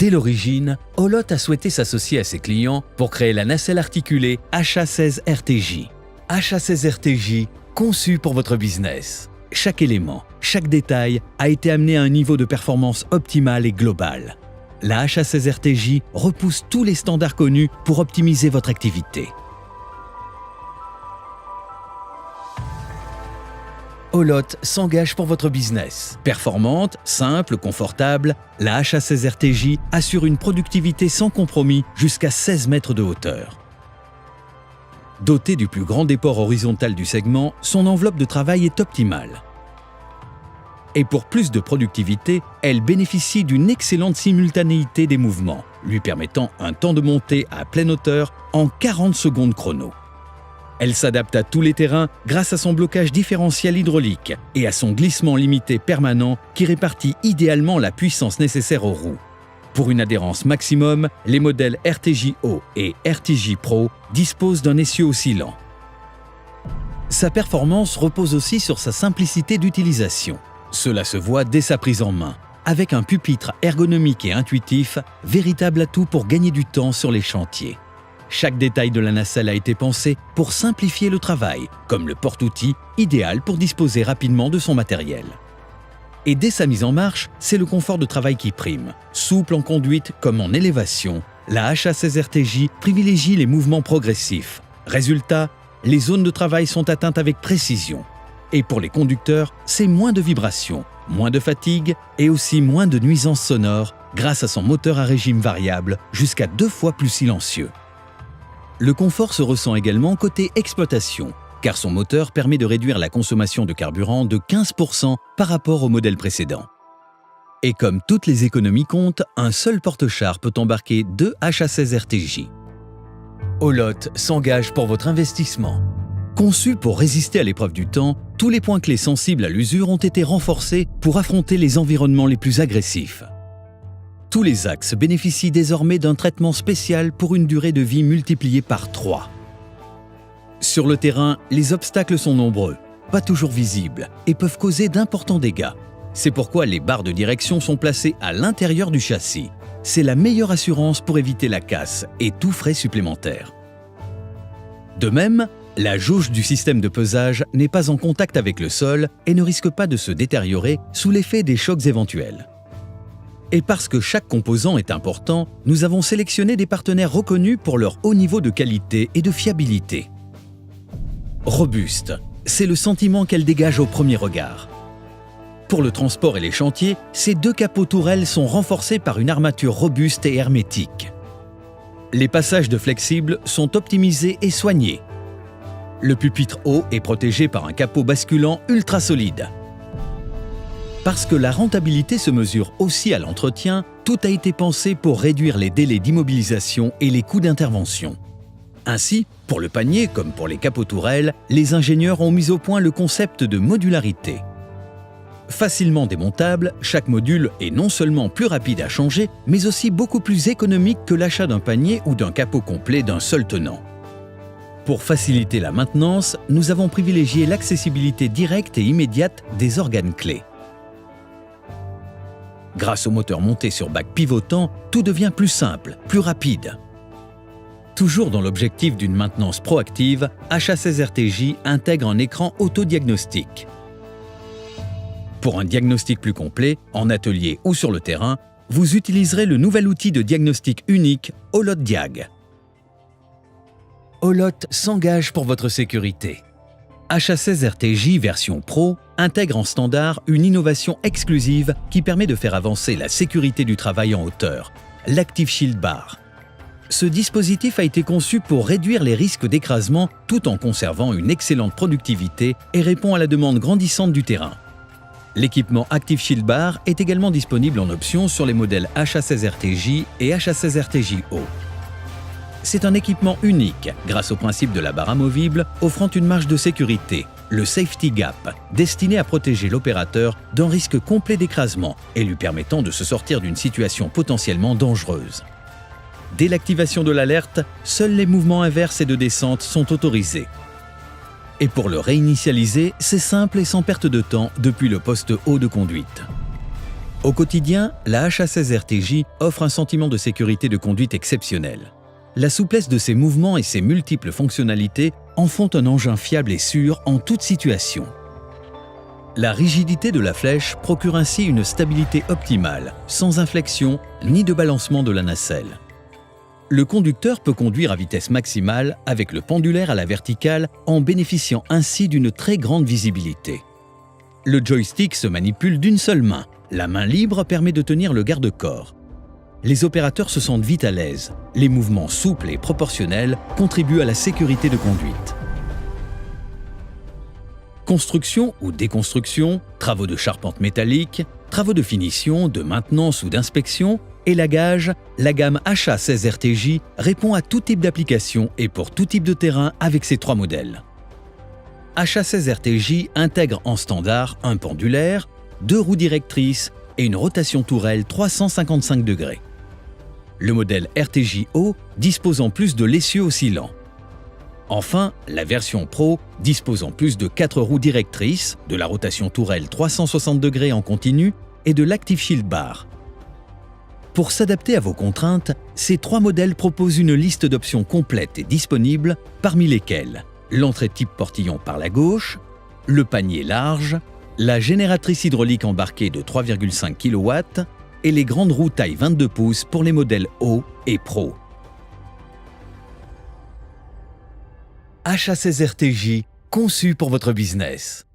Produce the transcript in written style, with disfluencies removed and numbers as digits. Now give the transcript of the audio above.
Dès l'origine, Olot a souhaité s'associer à ses clients pour créer la nacelle articulée HA16RTJ. HA16RTJ, conçue pour votre business. Chaque élément, chaque détail a été amené à un niveau de performance optimal et global. La HA16RTJ repousse tous les standards connus pour optimiser votre activité. Olot s'engage pour votre business. Performante, simple, confortable, la HA16RTJ assure une productivité sans compromis jusqu'à 16 mètres de hauteur. Dotée du plus grand déport horizontal du segment, son enveloppe de travail est optimale. Et pour plus de productivité, elle bénéficie d'une excellente simultanéité des mouvements, lui permettant un temps de montée à pleine hauteur en 40 secondes chrono. Elle s'adapte à tous les terrains grâce à son blocage différentiel hydraulique et à son glissement limité permanent qui répartit idéalement la puissance nécessaire aux roues. Pour une adhérence maximum, les modèles RTJ-O et RTJ Pro disposent d'un essieu oscillant. Sa performance repose aussi sur sa simplicité d'utilisation. Cela se voit dès sa prise en main, avec un pupitre ergonomique et intuitif, véritable atout pour gagner du temps sur les chantiers. Chaque détail de la nacelle a été pensé pour simplifier le travail, comme le porte-outils, idéal pour disposer rapidement de son matériel. Et dès sa mise en marche, c'est le confort de travail qui prime. Souple en conduite comme en élévation, la HA16RTJ privilégie les mouvements progressifs. Résultat, les zones de travail sont atteintes avec précision. Et pour les conducteurs, c'est moins de vibrations, moins de fatigue et aussi moins de nuisances sonores grâce à son moteur à régime variable jusqu'à 2 fois plus silencieux. Le confort se ressent également côté exploitation, car son moteur permet de réduire la consommation de carburant de 15% par rapport au modèle précédent. Et comme toutes les économies comptent, un seul porte-char peut embarquer 2 HA16RTJ. Olot s'engage pour votre investissement. Conçu pour résister à l'épreuve du temps, tous les points clés sensibles à l'usure ont été renforcés pour affronter les environnements les plus agressifs. Tous les axes bénéficient désormais d'un traitement spécial pour une durée de vie multipliée par 3. Sur le terrain, les obstacles sont nombreux, pas toujours visibles et peuvent causer d'importants dégâts. C'est pourquoi les barres de direction sont placées à l'intérieur du châssis. C'est la meilleure assurance pour éviter la casse et tout frais supplémentaire. De même, la jauge du système de pesage n'est pas en contact avec le sol et ne risque pas de se détériorer sous l'effet des chocs éventuels. Et parce que chaque composant est important, nous avons sélectionné des partenaires reconnus pour leur haut niveau de qualité et de fiabilité. Robuste, c'est le sentiment qu'elle dégage au premier regard. Pour le transport et les chantiers, ces 2 capots tourelles sont renforcés par une armature robuste et hermétique. Les passages de flexibles sont optimisés et soignés. Le pupitre haut est protégé par un capot basculant ultra solide. Parce que la rentabilité se mesure aussi à l'entretien, tout a été pensé pour réduire les délais d'immobilisation et les coûts d'intervention. Ainsi, pour le panier comme pour les capots tourelles, les ingénieurs ont mis au point le concept de modularité. Facilement démontable, chaque module est non seulement plus rapide à changer, mais aussi beaucoup plus économique que l'achat d'un panier ou d'un capot complet d'un seul tenant. Pour faciliter la maintenance, nous avons privilégié l'accessibilité directe et immédiate des organes clés. Grâce au moteur monté sur bac pivotant, tout devient plus simple, plus rapide. Toujours dans l'objectif d'une maintenance proactive, HA16RTJ intègre un écran autodiagnostic. Pour un diagnostic plus complet, en atelier ou sur le terrain, vous utiliserez le nouvel outil de diagnostic unique Olot Diag. Olot s'engage pour votre sécurité. HA16RTJ version Pro intègre en standard une innovation exclusive qui permet de faire avancer la sécurité du travail en hauteur, l'Active Shield Bar. Ce dispositif a été conçu pour réduire les risques d'écrasement tout en conservant une excellente productivité et répond à la demande grandissante du terrain. L'équipement Active Shield Bar est également disponible en option sur les modèles HA16RTJ et HA16RTJ-O. C'est un équipement unique, grâce au principe de la barre amovible, offrant une marge de sécurité, le Safety Gap, destiné à protéger l'opérateur d'un risque complet d'écrasement et lui permettant de se sortir d'une situation potentiellement dangereuse. Dès l'activation de l'alerte, seuls les mouvements inverses et de descente sont autorisés. Et pour le réinitialiser, c'est simple et sans perte de temps depuis le poste haut de conduite. Au quotidien, la HA16 RTJ offre un sentiment de sécurité de conduite exceptionnel. La souplesse de ses mouvements et ses multiples fonctionnalités en font un engin fiable et sûr en toute situation. La rigidité de la flèche procure ainsi une stabilité optimale, sans inflexion ni de balancement de la nacelle. Le conducteur peut conduire à vitesse maximale avec le pendulaire à la verticale en bénéficiant ainsi d'une très grande visibilité. Le joystick se manipule d'une seule main. La main libre permet de tenir le garde-corps. Les opérateurs se sentent vite à l'aise. Les mouvements souples et proportionnels contribuent à la sécurité de conduite. Construction ou déconstruction, travaux de charpente métallique, travaux de finition, de maintenance ou d'inspection, élagage, la gamme HA16 RTJ répond à tout type d'application et pour tout type de terrain avec ces 3 modèles. HA16 RTJ intègre en standard un pendulaire, 2 roues directrices et une rotation tourelle 355 degrés. Le modèle RTJ-O dispose en plus de l'essieu oscillant. Enfin, la version Pro dispose en plus de 4 roues directrices, de la rotation tourelle 360 degrés en continu et de l'Active Shield Bar. Pour s'adapter à vos contraintes, ces 3 modèles proposent une liste d'options complète et disponible, parmi lesquelles l'entrée type portillon par la gauche, le panier large, la génératrice hydraulique embarquée de 3,5 kW et les grandes roues taille 22 pouces pour les modèles O et Pro. HA16 RTJ, conçu pour votre business.